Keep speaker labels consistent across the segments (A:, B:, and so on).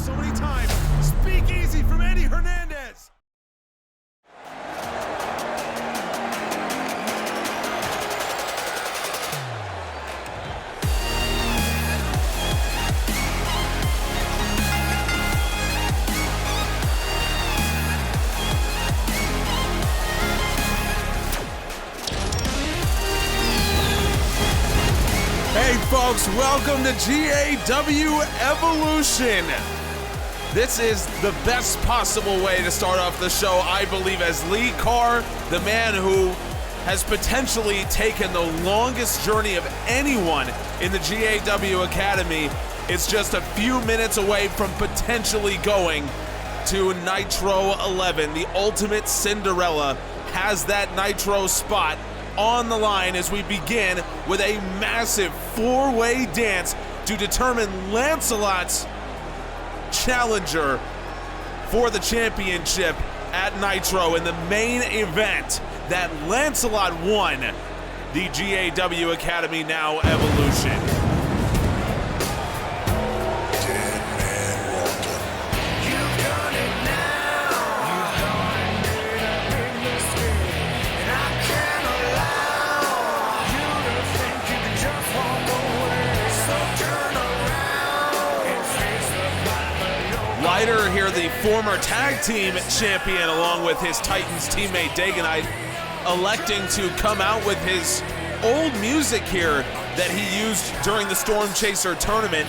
A: heard so many times. Speak easy from Eddie Hernandez.
B: Hey folks, welcome to GAW Evolution. This is the best possible way to start off the show, I believe, as Carr, the man who has potentially taken the longest journey of anyone in the GAW Academy, is just a few minutes away from potentially going to Nitro 11. The ultimate Cinderella has that Nitro spot on the line as we begin with a massive four-way dance to determine Lancelot's challenger for the championship at Nitro in the main event that Lancelot won the GAW Academy Now Evolution. Lieter here, the former tag team champion, along with his Titans teammate Dagonite, electing to come out with his old music here that he used during the Stormchaser tournament,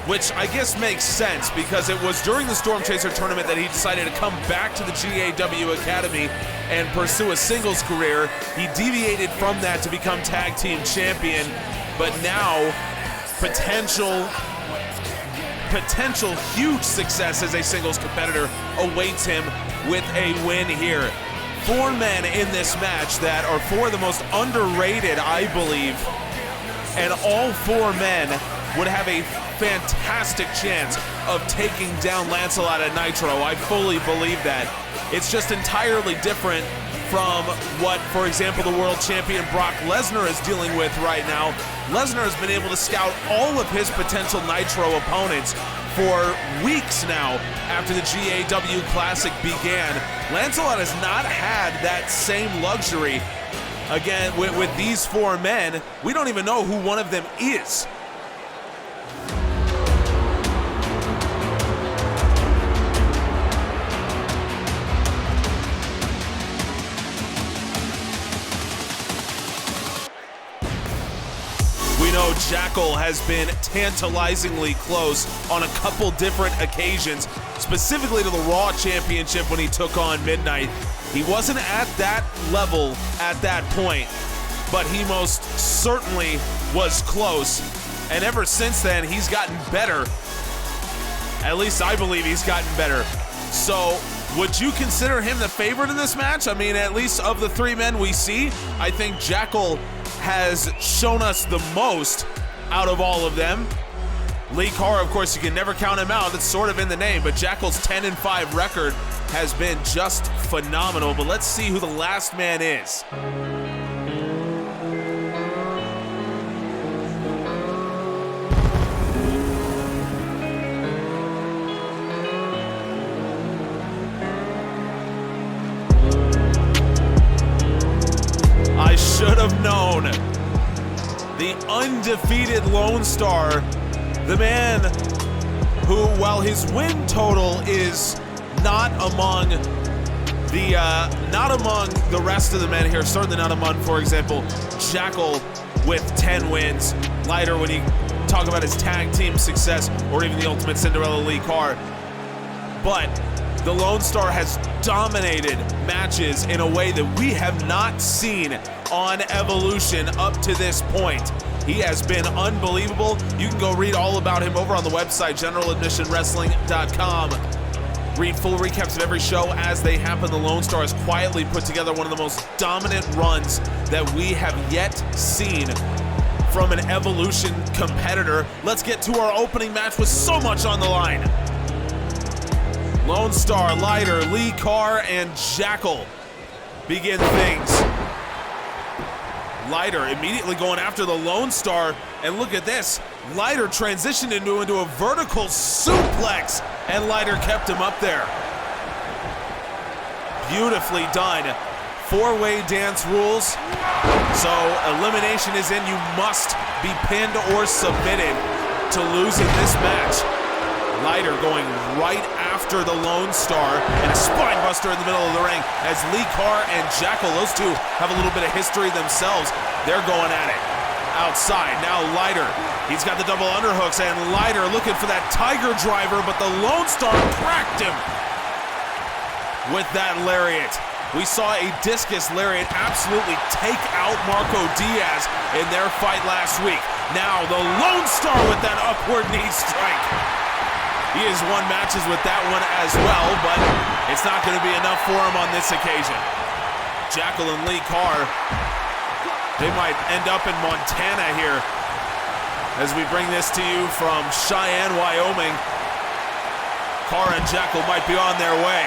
B: which I guess makes sense because it was during the Stormchaser tournament that he decided to come back to the GAW Academy and pursue a singles career. He deviated from that to become tag team champion, but now potential huge success as a singles competitor awaits him with a win here. Four men in this match that are four of the most underrated, I believe, and all four men would have a fantastic chance of taking down Lancelot at Nitro. I fully believe that. It's just entirely different from what, for example, the world champion Brock Lesnar is dealing with right now. Lesnar has been able to scout all of his potential Nitro opponents for weeks now after the GAW Classic began. Lancelot has not had that same luxury. Again, with these four men, we don't even know who one of them is. We know Jackel has been tantalizingly close on a couple different occasions, specifically to the Raw Championship when he took on Midnight. He wasn't at that level at that point, but he most certainly was close. And ever since then, he's gotten better. At least I believe he's gotten better. So, would you consider him the favorite in this match? I mean, at least of the three men we see, I think Jackel has shown us the most out of all of them. Carr, of course, you can never count him out. It's sort of in the name, but Jackel's 10-5 record has been just phenomenal. But let's see who the last man is. I should have known. The undefeated Lone Star, the man who, while his win total is not among the rest of the men here, certainly not among, for example, Jackel with 10 wins, Lieter when you talk about his tag team success, or even the Ultimate Cinderella Carr, but the Lone Star has dominated matches in a way that we have not seen on Evolution up to this point. He has been unbelievable. You can go read all about him over on the website, generaladmissionwrestling.com. Read full recaps of every show as they happen. The Lone Star has quietly put together one of the most dominant runs that we have yet seen from an Evolution competitor. Let's get to our opening match with so much on the line. Lone Star, Lieter, Carr, and Jackel begin things. Lieter immediately going after the Lone Star, and look at this. Lieter transitioned into a vertical suplex, and Lieter kept him up there. Beautifully done. Four-way dance rules. So elimination is in. You must be pinned or submitted to lose in this match. Lieter going right after the Lone Star, and a spine buster in the middle of the ring as Carr and Jackel, those two have a little bit of history themselves. They're going at it. Outside, now Lieter. He's got the double underhooks, and Lieter looking for that Tiger Driver, but the Lone Star cracked him with that lariat. We saw a discus lariat absolutely take out Marco Diaz in their fight last week. Now the Lone Star with that upward knee strike. He has won matches with that one as well, but it's not going to be enough for him on this occasion. Jackel and Carr, they might end up in Montana here as we bring this to you from Cheyenne, Wyoming. Carr and Jackel might be on their way.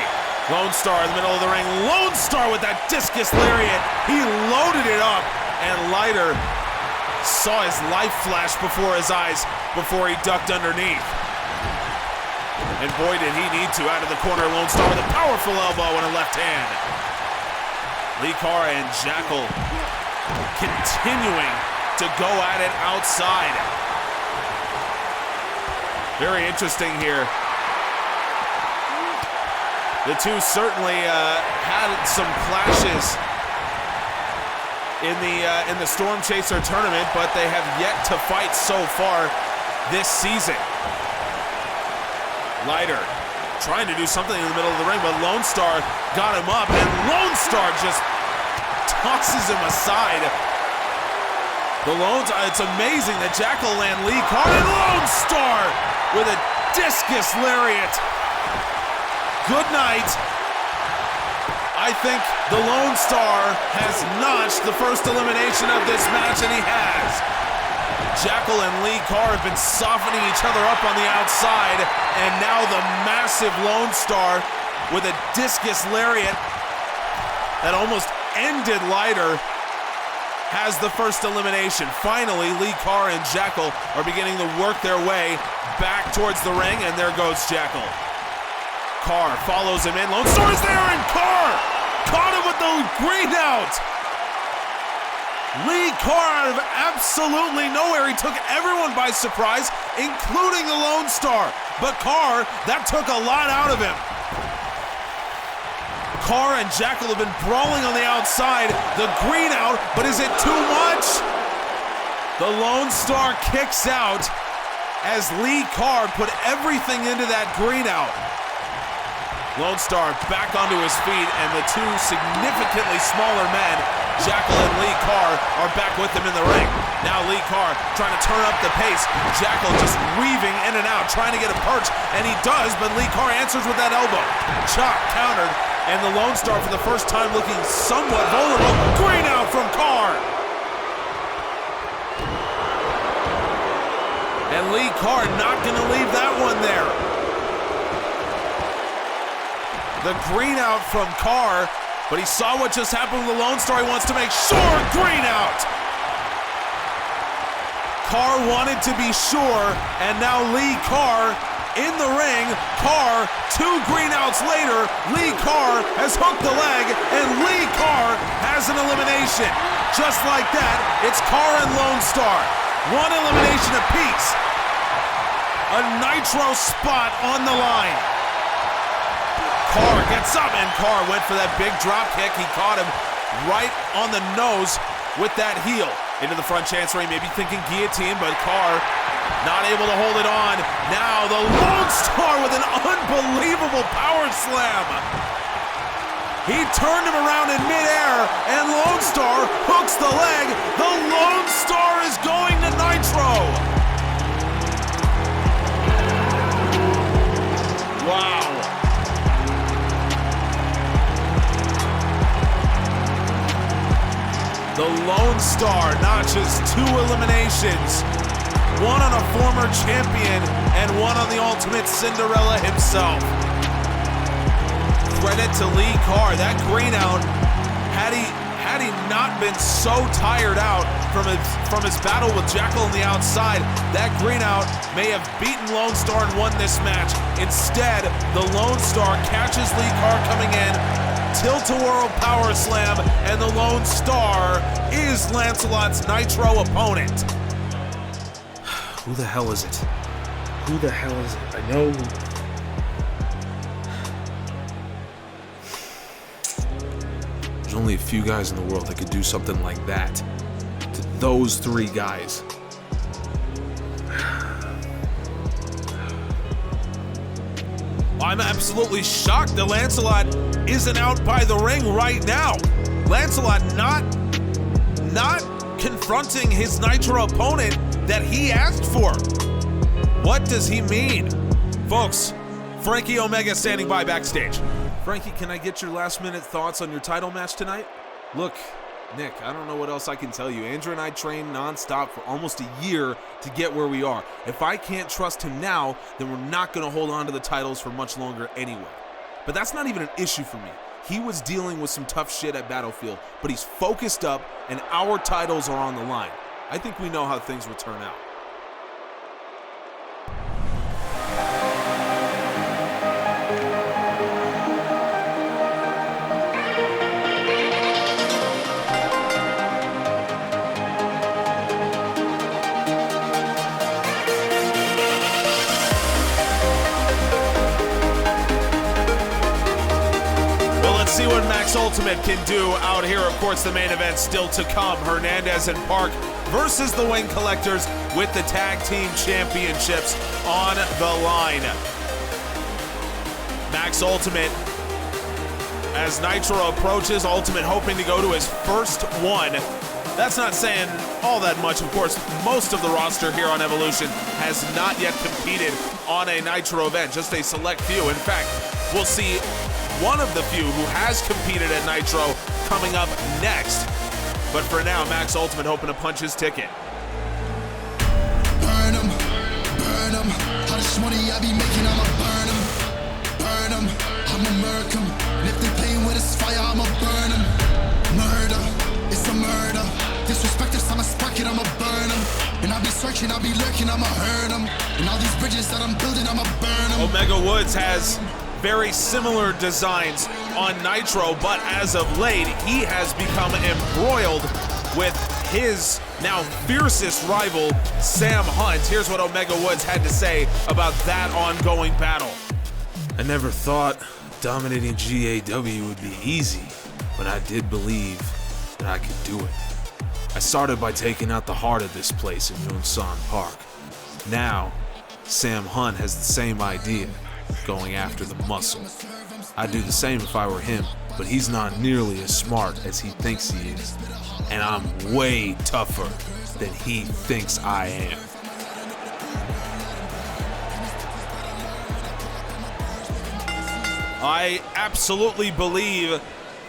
B: Lone Star in the middle of the ring. Lone Star with that discus lariat. He loaded it up, and Lieter saw his life flash before his eyes before he ducked underneath. And boy, did he need to. Out of the corner, Lone Star with a powerful elbow and a left hand. Carr and Jackel continuing to go at it outside. Very interesting here. The two certainly had some clashes in the Stormchaser tournament, but they have yet to fight so far this season. Lieter trying to do something in the middle of the ring, but Lone Star got him up, and Lone Star just tosses him aside. It's amazing that Jackel and Carr and Lone Star with a discus lariat. Good night. I think the Lone Star has notched the first elimination of this match, and he has. Jackel and Carr have been softening each other up on the outside, and now the massive Lone Star with a discus lariat that almost ended Lieter has the first elimination. Finally, Carr and Jackel are beginning to work their way back towards the ring, and there goes Jackel. Carr follows him in. Lone Star is there, and Carr caught him with the green out. Carr out of absolutely nowhere. He took everyone by surprise, including the Lone Star. But Carr, that took a lot out of him. Carr and Jackel have been brawling on the outside. The green out, but is it too much? The Lone Star kicks out as Carr put everything into that green out. Lone Star back onto his feet, and the two significantly smaller men, Jackel and Carr, are back with him in the ring. Now Carr trying to turn up the pace. Jackel just weaving in and out, trying to get a perch, and he does, but Carr answers with that elbow. Chop countered, and the Lone Star for the first time looking somewhat vulnerable. Green out from Carr. And Carr not gonna leave that one there. The green out from Carr, but he saw what just happened with the Lone Star. He wants to make sure. Green out. Carr wanted to be sure, and now Carr in the ring. Carr, two green outs later, Carr has hooked the leg, and Carr has an elimination. Just like that, it's Carr and Lone Star. One elimination apiece. A Nitro spot on the line. Carr gets up, and Carr went for that big drop kick. He caught him right on the nose with that heel. Into the front chancery, maybe thinking guillotine, but Carr not able to hold it on. Now the Lone Star with an unbelievable power slam. He turned him around in midair, and Lone Star hooks the leg. The Lone Star is going to Nitro. Wow. The Lone Star notches two eliminations, one on a former champion and one on the Ultimate Cinderella himself. Credit to Carr. That green out, had had he not been so tired out from his battle with Jackel on the outside, that green out may have beaten Lone Star and won this match. Instead, the Lone Star catches Carr coming in, tilt-a-whirl power slam, and the Lone Star is Lancelot's Nitro opponent.
C: Who the hell is it? Who the hell is it? I know. There's only a few guys in the world that could do something like that to those three guys.
B: I'm absolutely shocked that Lancelot isn't out by the ring right now. Lancelot not confronting his Nitro opponent that he asked for. What does he mean? Folks, Franky Omega standing by backstage. Franky, can I get your last minute thoughts on your title match tonight?
D: Look, Nick, I don't know what else I can tell you. Andrew and I trained nonstop for almost a year to get where we are. If I can't trust him now, then we're not going to hold on to the titles for much longer anyway. But that's not even an issue for me. He was dealing with some tough shit at Battlefield, but he's focused up and our titles are on the line. I think we know how things will turn out.
B: See what Max Ultimate can do out here. Of course, the main event still to come. Hernandez&Park versus the Wing Collectors with the Tag Team Championships on the line. Max Ultimate, as Nitro approaches, Ultimate hoping to go to his first one. That's not saying all that much. Of course, most of the roster here on Evolution has not yet competed on a Nitro event, just a select few. In fact, we'll see one of the few who has competed at Nitro coming up next. But for now, Max Ultimate hoping to punch his ticket.
E: Burn 'em, burn 'em. How much money I be making, I'ma burn 'em. Burn 'em, I'ma murk 'em. And if they playing with this fire, I'ma burn 'em. Murder, it's a murder. Disrespect if I'ma spark it, I'ma burn 'em. And I'll be searching, I'll be lurking, I'ma hurt 'em. And all these bridges that I'm building, I'ma burn 'em.
B: Omega Woods has very similar designs on Nitro, but as of late, he has become embroiled with his now fiercest rival, Sam Hunt. Here's what Omega Woods had to say about that ongoing battle.
C: I never thought dominating GAW would be easy, but I did believe that I could do it. I started by taking out the heart of this place in Lancelot&Park. Now, Sam Hunt has the same idea, going after the muscle. I'd do the same if I were him, but he's not nearly as smart as he thinks he is. And I'm way tougher than he thinks I am.
B: I absolutely believe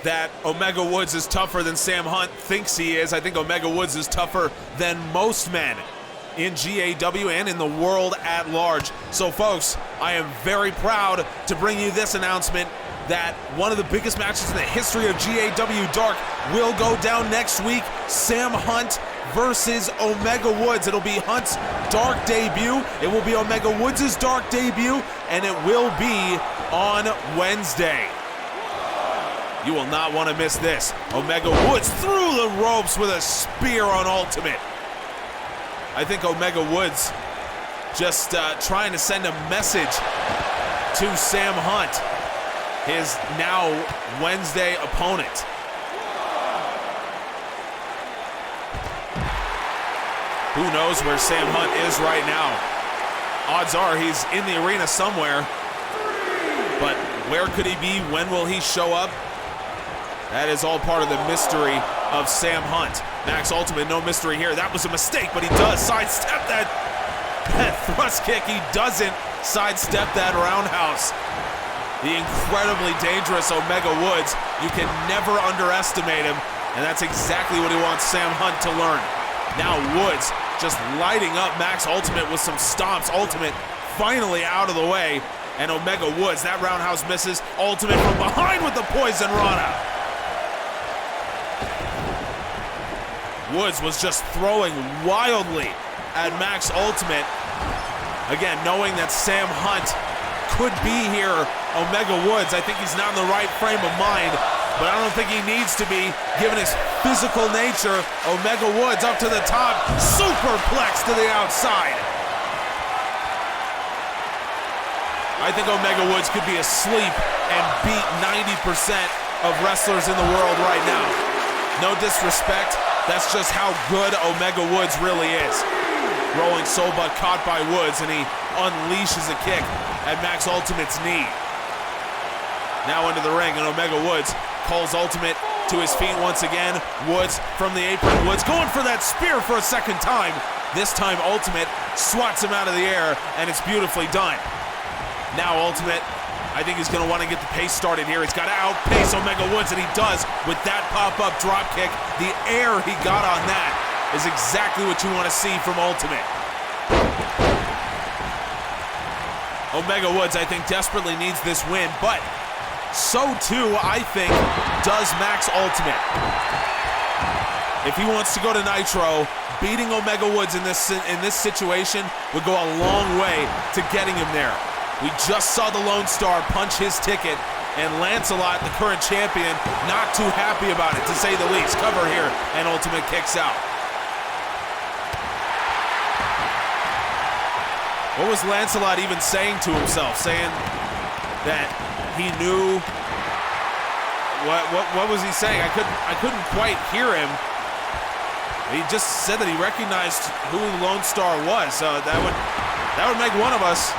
B: that Omega Woods is tougher than Sam Hunt thinks he is. I think Omega Woods is tougher than most men in GAW and in the world at large. So folks, I am very proud to bring you this announcement that one of the biggest matches in the history of GAW Dark will go down next week. Sam Hunt versus Omega Woods. It'll be Hunt's Dark debut. It will be Omega Woods' Dark debut, and it will be on Wednesday. You will not want to miss this. Omega Woods through the ropes with a spear on Ultimate. I think Omega Woods just trying to send a message to Sam Hunt, his now Wednesday opponent. Who knows where Sam Hunt is right now? Odds are he's in the arena somewhere, but where could he be? When will he show up? That is all part of the mystery of Sam Hunt. Max Ultimate, no mystery here. That was a mistake, but he does sidestep that thrust kick. He doesn't sidestep that roundhouse. The incredibly dangerous Omega Woods. You can never underestimate him, and that's exactly what he wants Sam Hunt to learn. Now Woods just lighting up Max Ultimate with some stomps. Ultimate finally out of the way, and Omega Woods, that roundhouse misses. Ultimate from behind with the Poison Rana. Woods was just throwing wildly at Max Ultimate. Again, knowing that Sam Hunt could be here, Omega Woods, I think he's not in the right frame of mind, but I don't think he needs to be, given his physical nature. Omega Woods up to the top, superplex to the outside. I think Omega Woods could be asleep and beat 90% of wrestlers in the world right now. No disrespect, that's just how good Omega Woods really is. Rolling soul butt caught by Woods, and he unleashes a kick at Max Ultimate's knee. Now into the ring, and Omega Woods calls Ultimate to his feet once again. Woods from the apron. Woods going for that spear for a second time. This time Ultimate swats him out of the air, and it's beautifully done. Now Ultimate, I think he's gonna wanna get the pace started here. He's gotta outpace Omega Woods, and he does with that pop-up drop kick. The air he got on that is exactly what you wanna see from Ultimate. Omega Woods, I think, desperately needs this win, but so too, I think, does Max Ultimate. If he wants to go to Nitro, beating Omega Woods in this situation would go a long way to getting him there. We just saw the Lone Star punch his ticket, and Lancelot, the current champion, not too happy about it, to say the least. Cover here, and Ultimate kicks out. What was Lancelot even saying to himself? Saying that he knew, what was he saying? I couldn't quite hear him. He just said that he recognized who Lone Star was. That would make one of us.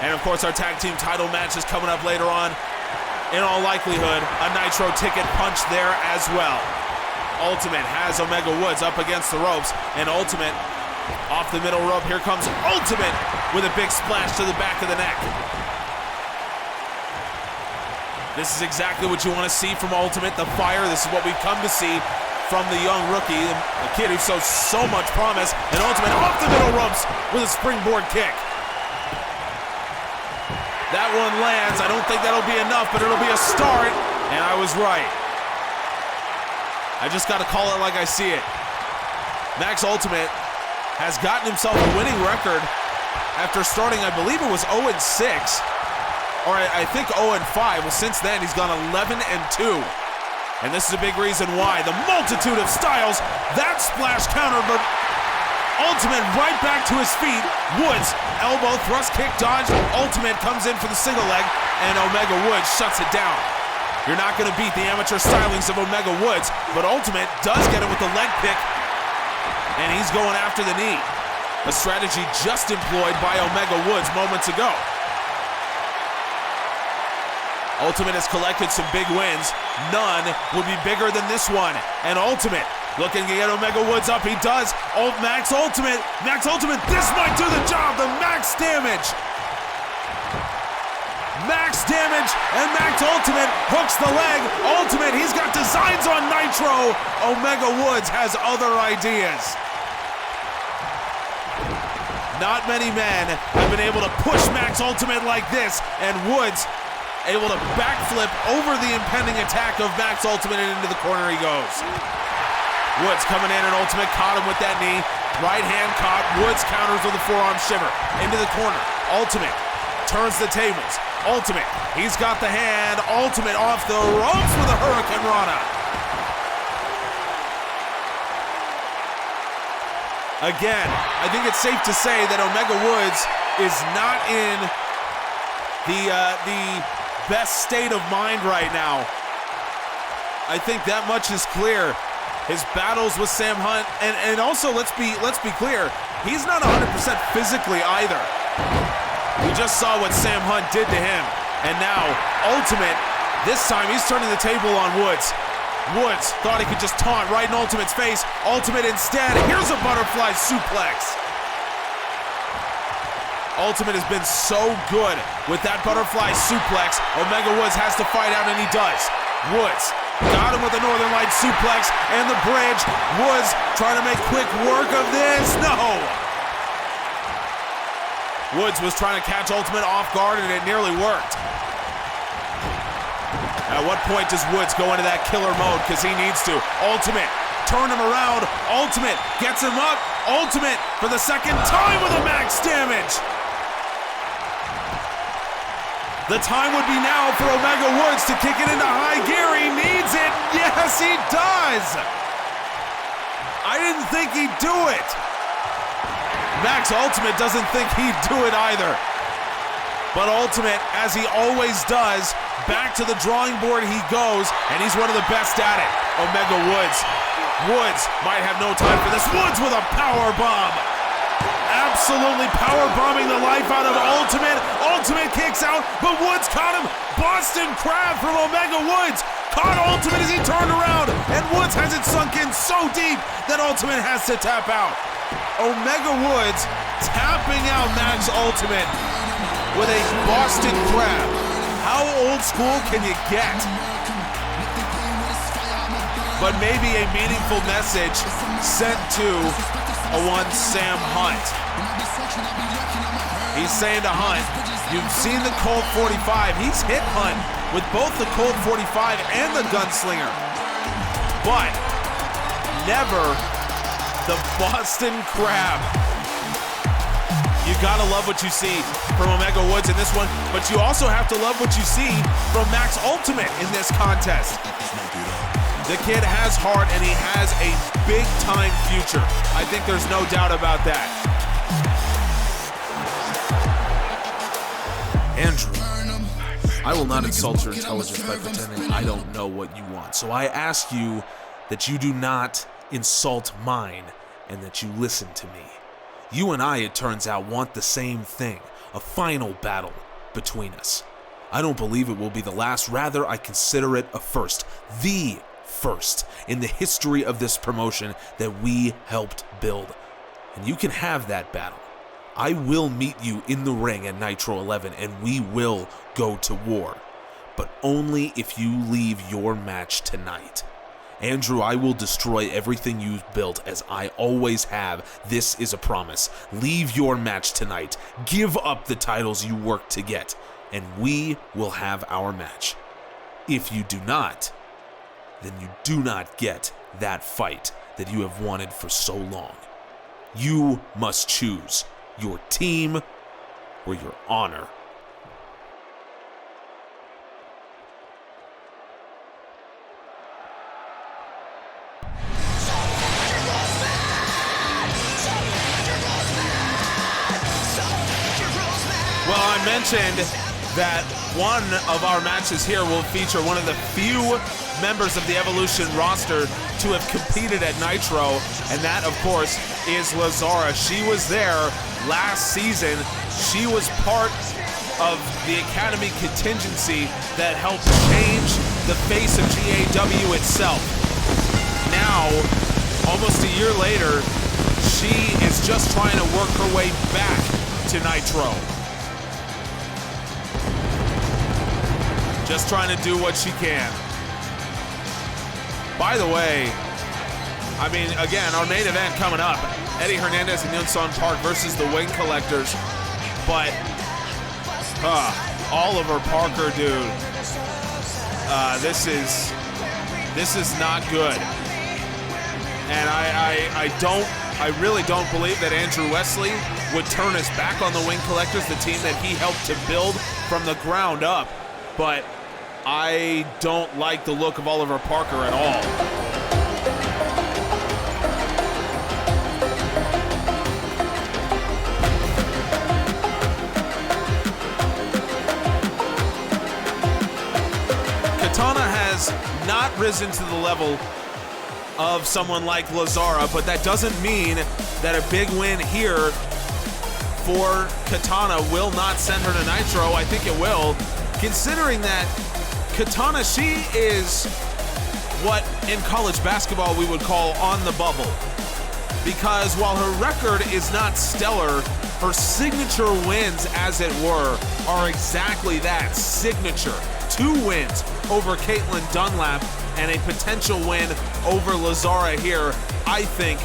B: And of course, our tag team title match is coming up later on. In all likelihood, a Nitro ticket punch there as well. Ultimate has Omega Woods up against the ropes, and Ultimate off the middle rope. Here comes Ultimate with a big splash to the back of the neck. This is exactly what you want to see from Ultimate, the fire. This is what we've come to see from the young rookie, the kid who shows so much promise. And Ultimate off the middle ropes with a springboard kick. That one lands. I don't think that'll be enough, but it'll be a start, and I was right. I just got to call it like I see it. Max Ultimate has gotten himself a winning record after starting, I believe it was 0-6, or I think 0-5. Well, since then, he's gone 11-2. And this is a big reason why. The multitude of styles, that splash counter, but Ultimate right back to his feet. Woods, elbow, thrust kick, dodge. Ultimate comes in for the single leg, and Omega Woods shuts it down. You're not gonna beat the amateur stylings of Omega Woods, but Ultimate does get it with the leg pick, and he's going after the knee. A strategy just employed by Omega Woods moments ago. Ultimate has collected some big wins. None will be bigger than this one. And Ultimate looking to get Omega Woods up. He does. Max Ultimate, this might do the job. The max damage. Max damage, and Max Ultimate hooks the leg. Ultimate, he's got designs on Nitro. Omega Woods has other ideas. Not many men have been able to push Max Ultimate like this, and Woods able to backflip over the impending attack of Max Ultimate, and into the corner he goes. Woods coming in, and Ultimate caught him with that knee. Right hand caught. Woods counters with a forearm shiver. Into the corner. Ultimate turns the tables. Ultimate, he's got the hand. Ultimate off the ropes with a Hurricane Rana. Again, I think it's safe to say that Omega Woods is not in the best state of mind right now. I think that much is clear. His battles with Sam Hunt, and also let's be clear, he's not 100% physically either. We just saw what Sam Hunt did to him, and now Ultimate, this time he's turning the table on Woods. Woods thought he could just taunt right in Ultimate's face. Ultimate instead, here's a butterfly suplex. Ultimate has been so good with that butterfly suplex. Omega Woods has to fight out, and he does. Woods got him with the Northern Light suplex and the bridge. Woods trying to make quick work of this. No! Woods was trying to catch Ultimate off guard, and it nearly worked. At what point does Woods go into that killer mode? Because he needs to. Ultimate, turn him around. Ultimate, gets him up. Ultimate for the second time with a max damage. The time would be now for Omega Woods to kick it into high gear. He needs it. Yes, he does. I didn't think he'd do it. Max Ultimate doesn't think he'd do it either. But Ultimate, as he always does, back to the drawing board he goes, and he's one of the best at it. Omega Woods. Woods might have no time for this. Woods with a power bomb. Absolutely power bombing the life out of Ultimate. Ultimate kicks out, but Woods caught him. Boston Crab from Omega Woods. Caught Ultimate as he turned around, and Woods has it sunk in so deep that Ultimate has to tap out. Omega Woods tapping out Max Ultimate with a Boston Crab. How old school can you get? But maybe a meaningful message sent to a one Sam Hunt. He's saying to Hunt, you've seen the Colt 45. He's hit Hunt with both the Colt 45 and the Gunslinger, but never the Boston Crab. You gotta love what you see from Omega Woods in this one, but you also have to love what you see from Max Ultimate in this contest. The kid has heart and he has a big time future. I think there's no doubt about that.
C: Andrew, I will not insult your intelligence by pretending I don't know what you want. So I ask you that you do not insult mine and that you listen to me. You and I, it turns out, want the same thing, a final battle between us. I don't believe it will be the last, rather I consider it a first, the first in the history of this promotion that we helped build. And you can have that battle. I will meet you in the ring at Nitro 11 and we will go to war, but only if you leave your match tonight. Andrew, I will destroy everything you've built as I always have. This is a promise. Leave your match tonight. Give up the titles you worked to get, and we will have our match. If you do not, then you do not get that fight that you have wanted for so long. You must choose your team or your honor.
B: Well, I mentioned that one of our matches here will feature one of the few members of the Evolution roster to have competed at Nitro, and that, of course, is Lazzara. She was there last season. She was part of the Academy contingency that helped change the face of GAW itself. Now, almost a year later, she is just trying to work her way back to Nitro. Just trying to do what she can. By the way, I mean, again, our main event coming up, Eddie Hernandez&Park versus the Wing Collectors. But Oliver Parker, dude, this is not good. And I really don't believe that Andrew Wesley would turn his back on the Wing Collectors, the team that he helped to build from the ground up. But I don't like the look of Oliver Parker at all. Katana has not risen to the level of someone like Lazzara, but that doesn't mean that a big win here for Katana will not send her to Nitro. I think it will, considering that Katana, she is what in college basketball we would call on the bubble. Because while her record is not stellar, her signature wins, as it were, are exactly that, signature. 2 wins over Kaitlyn Dunlap and a potential win over Lazzara here, I think,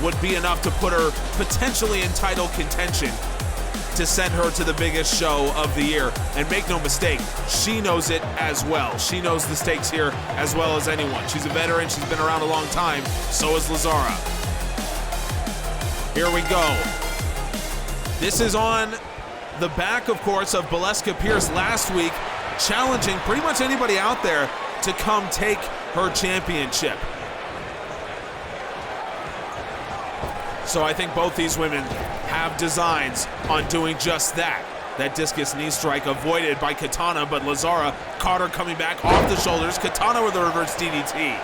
B: would be enough to put her potentially in title contention. to send her to the biggest show of the year. And make no mistake, she knows it as well. She knows the stakes here as well as anyone. She's a veteran, she's been around a long time, so is Lazzara. Here we go. This is on the back, of course, of Ballesca Pierce last week, challenging pretty much anybody out there to come take her championship. So I think both these women have designs on doing just that. That discus knee strike avoided by Katana, but Lazzara, Carter coming back off the shoulders. Katana with a reverse DDT.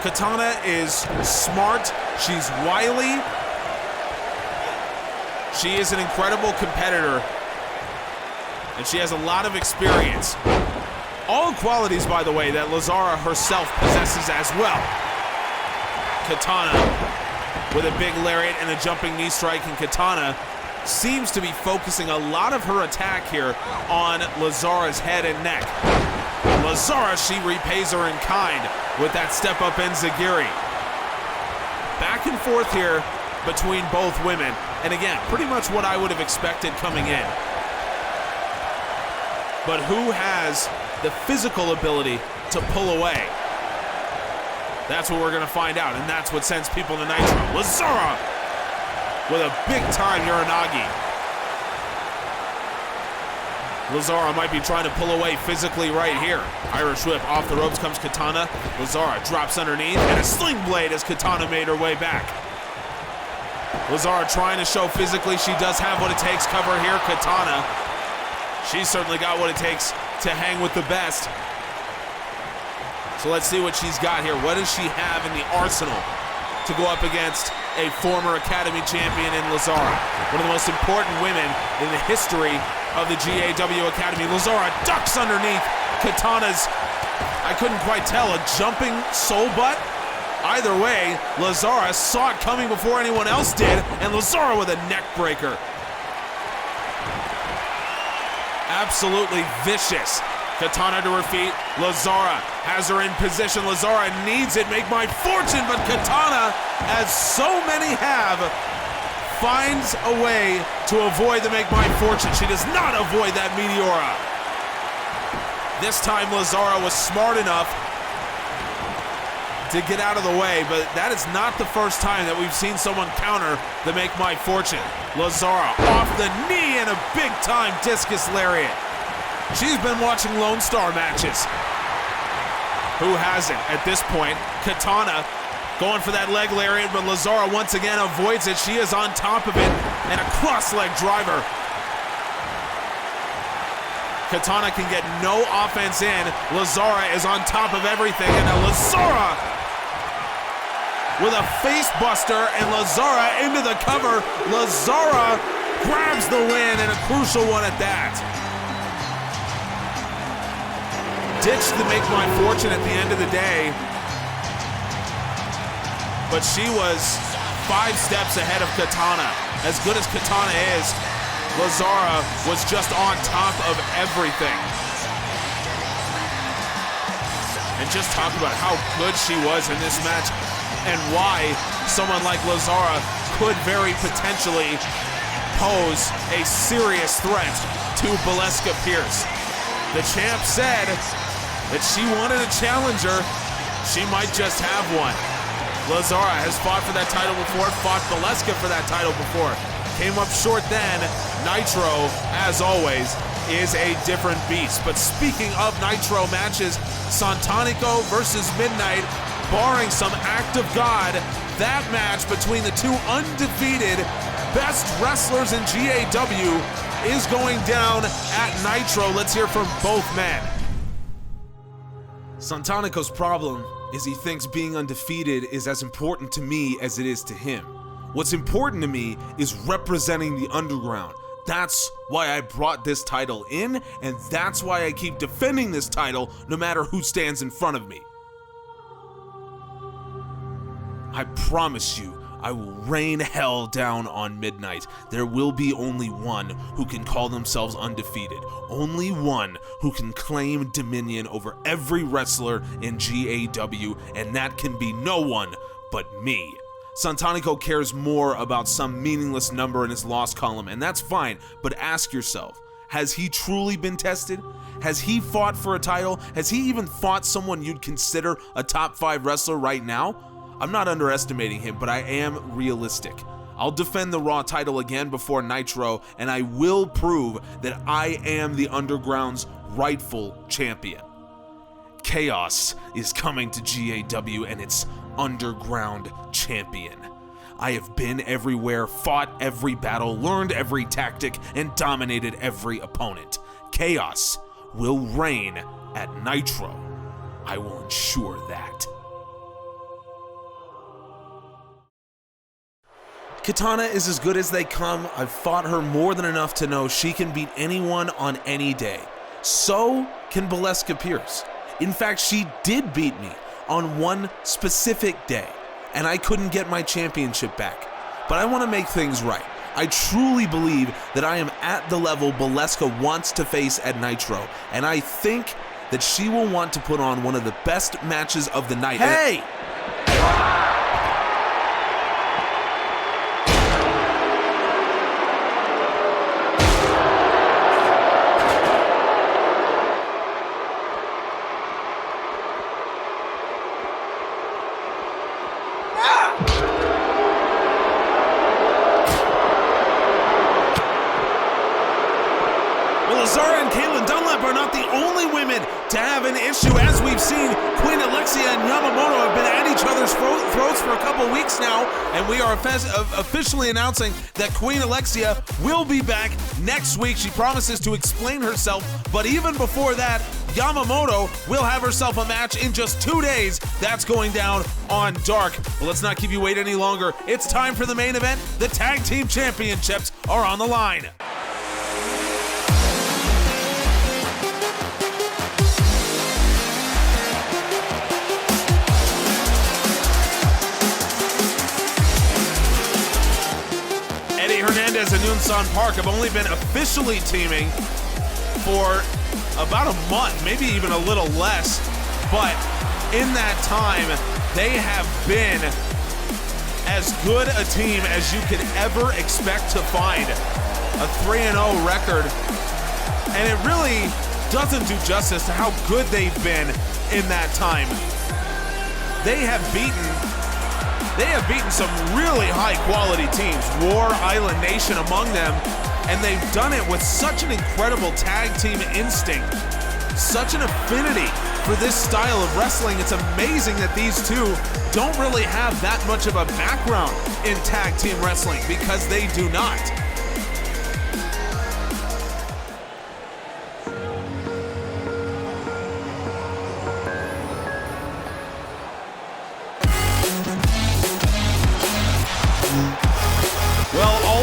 B: Katana is smart, she's wily. She is an incredible competitor, and she has a lot of experience. All qualities, by the way, that Lazzara herself possesses as well. Katana with a big lariat and a jumping knee strike, and Katana seems to be focusing a lot of her attack here on Lazzara's head and neck. Lazzara, she repays her in kind with that step up enziguri. Back and forth here between both women, and again, pretty much what I would have expected coming in. But who has the physical ability to pull away? That's what we're gonna find out, and that's what sends people to Nitro. Lazzara with a big-time Uranagi. Lazzara might be trying to pull away physically right here. Irish whip, off the ropes comes Katana. Lazzara drops underneath, and a sling blade as Katana made her way back. Lazzara trying to show physically she does have what it takes. Cover here, Katana. She's certainly got what it takes to hang with the best. So let's see what she's got here. What does she have in the arsenal to go up against a former Academy champion in Lazzara? One of the most important women in the history of the GAW Academy. Lazzara ducks underneath Katana's, I couldn't quite tell, a jumping soul butt? Either way, Lazzara saw it coming before anyone else did, and Lazzara with a neck breaker. Absolutely vicious. Katana to her feet. Lazzara has her in position. Lazzara needs it. Make my fortune, but Katana, as so many have, finds a way to avoid the make my fortune. She does not avoid that Meteora. This time Lazzara was smart enough to get out of the way, but that is not the first time that we've seen someone counter the make my fortune. Lazzara off the knee and a big time discus lariat. She's been watching Lone Star matches. Who hasn't at this point? Katana going for that leg lariat, but Lazzara once again avoids it. She is on top of it, and a cross-leg driver. Katana can get no offense in. Lazzara is on top of everything, and now Lazzara with a face buster, and Lazzara into the cover. Lazzara grabs the win, and a crucial one at that. Ditched the make my fortune at the end of the day, but she was 5 steps ahead of Katana. As good as Katana is, Lazzara was just on top of everything. And just talk about how good she was in this match and why someone like Lazzara could very potentially pose a serious threat to Ballesca Pierce. The champ said that she wanted a challenger, she might just have one. Lazzara has fought for that title before, fought Ballesca for that title before. Came up short then. Nitro, as always, is a different beast. But speaking of Nitro matches, Santanico versus Midnight, barring some act of God, that match between the two undefeated best wrestlers in GAW is going down at Nitro. Let's hear from both men.
C: Santanico's problem is he thinks being undefeated is as important to me as it is to him. What's important to me is representing the underground. That's why I brought this title in, and that's why I keep defending this title no matter who stands in front of me. I promise you, I will rain hell down on Midnight. There will be only one who can call themselves undefeated. Only one who can claim dominion over every wrestler in GAW, and that can be no one but me.
D: Santanico cares more about some meaningless number in his loss column, and that's fine, but ask yourself, has he truly been tested? Has he fought for a title? Has he even fought someone you'd consider a top 5 wrestler right now? I'm not underestimating him, but I am realistic. I'll defend the Raw title again before Nitro, and I will prove that I am the Underground's rightful champion. Chaos is coming to GAW and its Underground champion. I have been everywhere, fought every battle, learned every tactic, and dominated every opponent. Chaos will reign at Nitro. I will ensure that. Katana is as good as they come. I've fought her more than enough to know she can beat anyone on any day. So can Ballesca Pierce. In fact, she did beat me on one specific day, and I couldn't get my championship back. But I want to make things right. I truly believe that I am at the level Ballesca wants to face at Nitro, and I think that she will want to put on one of the best matches of the night. Hey!
B: Lazzara and Dunlap are not the only women to have an issue. As we've seen, Queen Alexia and Yamamoto have been at each other's throats for a couple weeks now, and we are officially announcing that Queen Alexia will be back next week. She promises to explain herself, but even before that, Yamamoto will have herself a match in just 2 days. That's going down on Dark. But let's not keep you waiting any longer. It's time for the main event. The Tag Team Championships are on the line. Hernandez and Park have only been officially teaming for about a month, maybe even a little less, but in that time, they have been as good a team as you could ever expect to find. A 3-0 record, and it really doesn't do justice to how good they've been in that time. They have beaten some really high-quality teams, War, Island Nation among them, and they've done it with such an incredible tag team instinct, such an affinity for this style of wrestling. It's amazing that these two don't really have that much of a background in tag team wrestling, because they do not.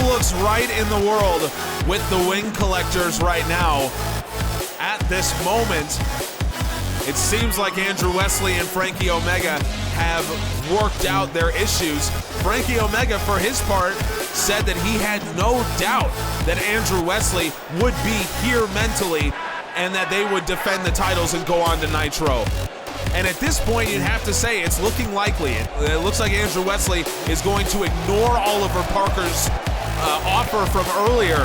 B: Looks right in the world with the wing collectors right now. At this moment, it seems like Andrew Wesley and Franky Omega have worked out their issues. Franky Omega, for his part, said that he had no doubt that Andrew Wesley would be here mentally and that they would defend the titles and go on to Nitro. And at this point, you'd have to say it's looking likely. It looks like Andrew Wesley is going to ignore Oliver Parker's offer from earlier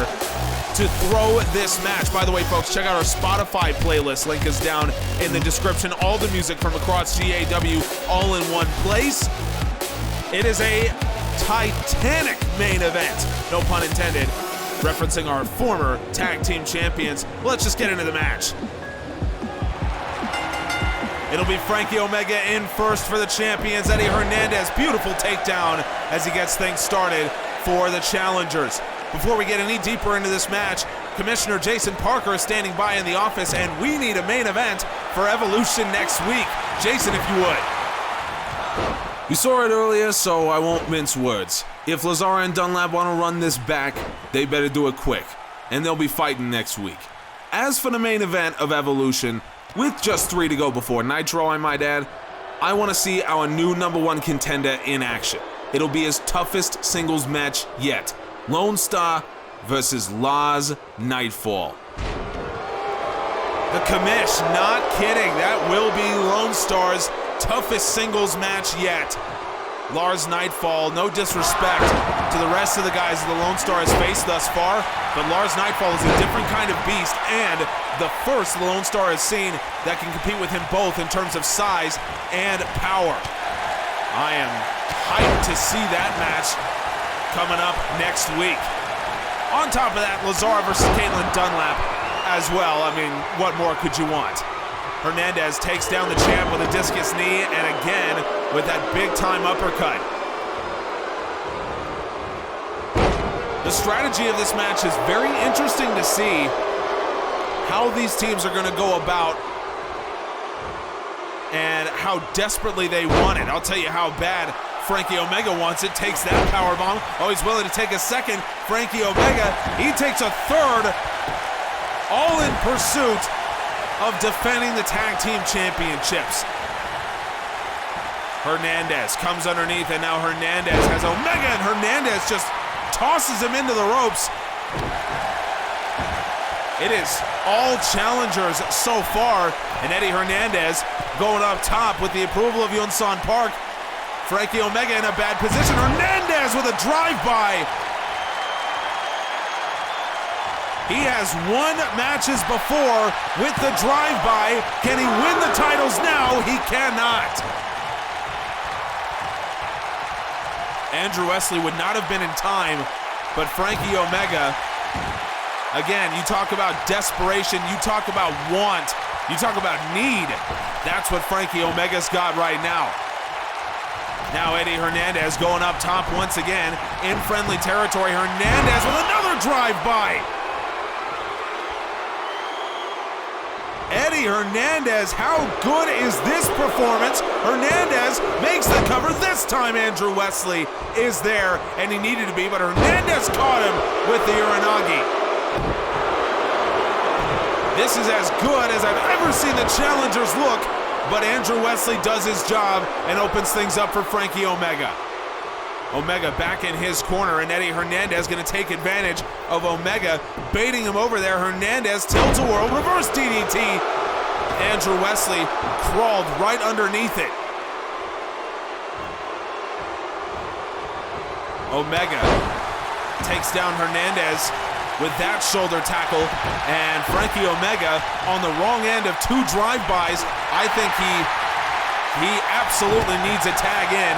B: to throw this match. By the way, folks, check out our Spotify playlist. Link is down in the description. All the music from across GAW all in one place. It is a titanic main event, no pun intended, referencing our former tag team champions. Let's just get into the match. It'll be Franky Omega in first for the champions. Eddie Hernandez, beautiful takedown as he gets things started for the challengers. Before we get any deeper into this match, Commissioner Jason Parker is standing by in the office, and we need a main event for Evolution next week. Jason, if you would.
C: We saw it earlier, so I won't mince words. If Lazzara and Dunlap want to run this back, they better do it quick, and they'll be fighting next week. As for the main event of Evolution, with just 3 to go before Nitro, I might add, I want to see our new #1 contender in action. It'll be his toughest singles match yet. Lone Star versus Laz Nightfall.
B: The commish, not kidding. That will be Lone Star's toughest singles match yet. Lars Nightfall, no disrespect to the rest of the guys that the Lone Star has faced thus far, but Lars Nightfall is a different kind of beast, and the first the Lone Star has seen that can compete with him both in terms of size and power. I am hyped to see that match coming up next week. On top of that, Lazzara versus Kaitlyn Dunlap as well. I mean, what more could you want? Hernandez takes down the champ with a discus knee, and again with that big-time uppercut. The strategy of this match is very interesting to see how these teams are going to go about and how desperately they want it. I'll tell you how bad Franky Omega wants it. Takes that powerbomb. Oh, he's willing to take a second. Franky Omega, he takes a third, all in pursuit of defending the tag team championships. Hernandez comes underneath, and now Hernandez has Omega, and Hernandez just tosses him into the ropes. It is all challengers so far, and Eddie Hernandez going up top with the approval of Park. Franky Omega in a bad position. Hernandez with a drive-by. He has won matches before with the drive-by. Can he win the titles now? He cannot. Andrew Wesley would not have been in time, but Franky Omega, again, you talk about desperation, you talk about want, you talk about need. That's what Franky Omega's got right now. Now Eddie Hernandez going up top once again in friendly territory. Hernandez with another drive-by. Eddie Hernandez, how good is this performance? Hernandez makes the cover. This time Andrew Wesley is there, and he needed to be, but Hernandez caught him with the Uranagi. This is as good as I've ever seen the challengers look, but Andrew Wesley does his job and opens things up for Franky Omega. Omega back in his corner, and Eddie Hernandez going to take advantage of Omega, baiting him over there. Hernandez tilt-a-whirl, reverse DDT. Andrew Wesley crawled right underneath it. Omega takes down Hernandez with that shoulder tackle, and Franky Omega on the wrong end of two drive-bys. I think he absolutely needs a tag in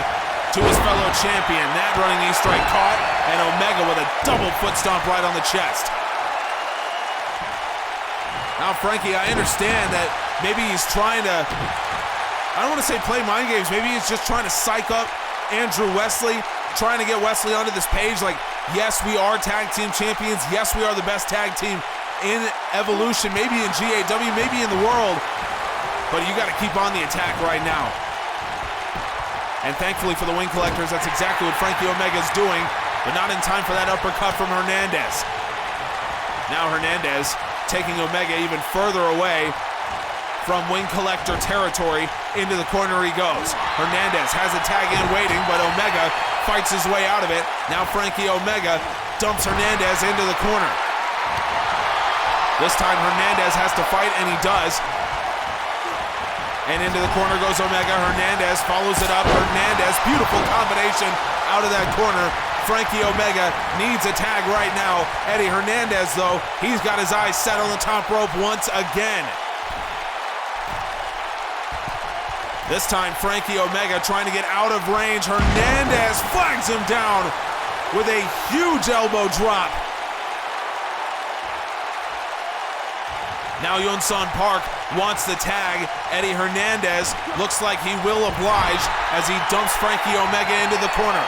B: to his fellow champion. That running knee strike caught, and Omega with a double foot stomp right on the chest. Now Franky, I understand that maybe he's trying to, I don't want to say play mind games, maybe he's just trying to psych up Andrew Wesley, trying to get Wesley onto this page like, yes, we are tag team champions, yes, we are the best tag team in Evolution, maybe in GAW, maybe in the world, but you got to keep on the attack right now. And thankfully for the wing collectors, that's exactly what Franky Omega's doing, but not in time for that uppercut from Hernandez. Now Hernandez taking Omega even further away from wing collector territory. Into the corner he goes. Hernandez has a tag in waiting, but Omega fights his way out of it. Now Franky Omega dumps Hernandez into the corner. This time Hernandez has to fight, and he does. And into the corner goes Omega. Hernandez follows it up. Hernandez, beautiful combination out of that corner. Franky Omega needs a tag right now. Eddie Hernandez, though, he's got his eyes set on the top rope once again. This time Franky Omega trying to get out of range. Hernandez flags him down with a huge elbow drop. Now Park wants the tag. Eddie Hernandez looks like he will oblige as he dumps Franky Omega into the corner.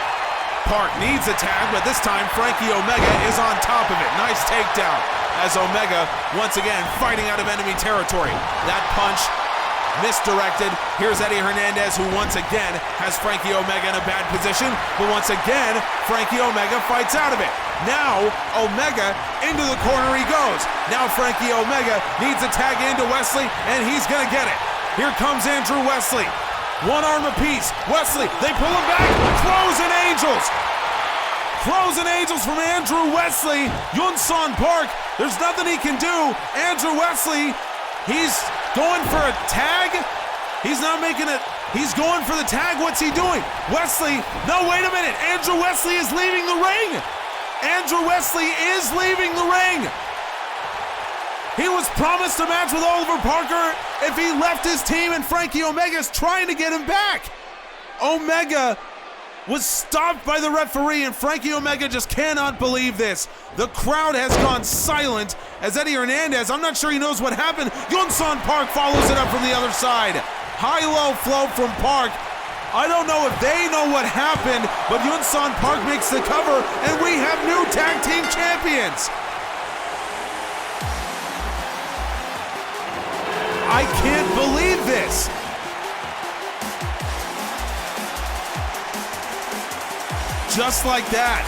B: Park needs a tag, but this time Franky Omega is on top of it. Nice takedown as Omega once again fighting out of enemy territory. That punch misdirected. Here's Eddie Hernandez, who once again has Franky Omega in a bad position, but once again Franky Omega fights out of it. Now Omega into the corner he goes. Now Franky Omega needs a tag into Wesley, and he's gonna get it. Here comes Andrew Wesley. One arm apiece. Wesley, they pull him back. Frozen Angels. Frozen Angels from Andrew Wesley. Park, there's nothing he can do. Andrew Wesley, he's going for a tag. He's not making it He's going for the tag. What's he doing? Wesley, no, wait a minute. Andrew Wesley is leaving the ring. Andrew Wesley is leaving the ring. He was promised a match with Oliver Parker if he left his team, and Franky Omega is trying to get him back. Omega was stopped by the referee, and Franky Omega just cannot believe this. The crowd has gone silent as Eddie Hernandez, I'm not sure he knows what happened. Park follows it up from the other side. High-low flow from Park. I don't know if they know what happened, but Park makes the cover, and we have new tag team champions. I can't believe this. Just like that.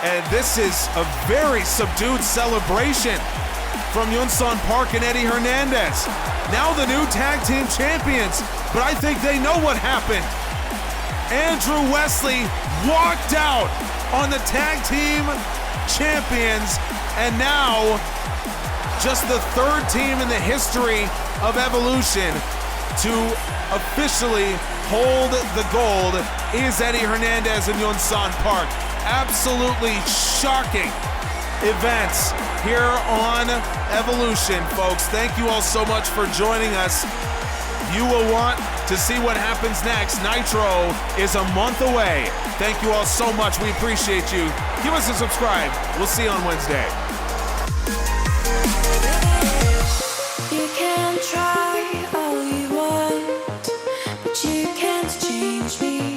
B: And this is a very subdued celebration from Park and Eddie Hernandez. Now the new tag team champions, but I think they know what happened. Andrew Wesley walked out on the tag team champions, and now just the third team in the history of Evolution to officially hold the gold is Eddie Hernandez and Park. Absolutely shocking events here on Evolution, folks. Thank you all so much for joining us. You will want to see what happens next. Nitro is a month away. Thank you all so much. We appreciate you. Give us a subscribe. We'll see you on Wednesday.
F: You can try all you want, but you can't change me.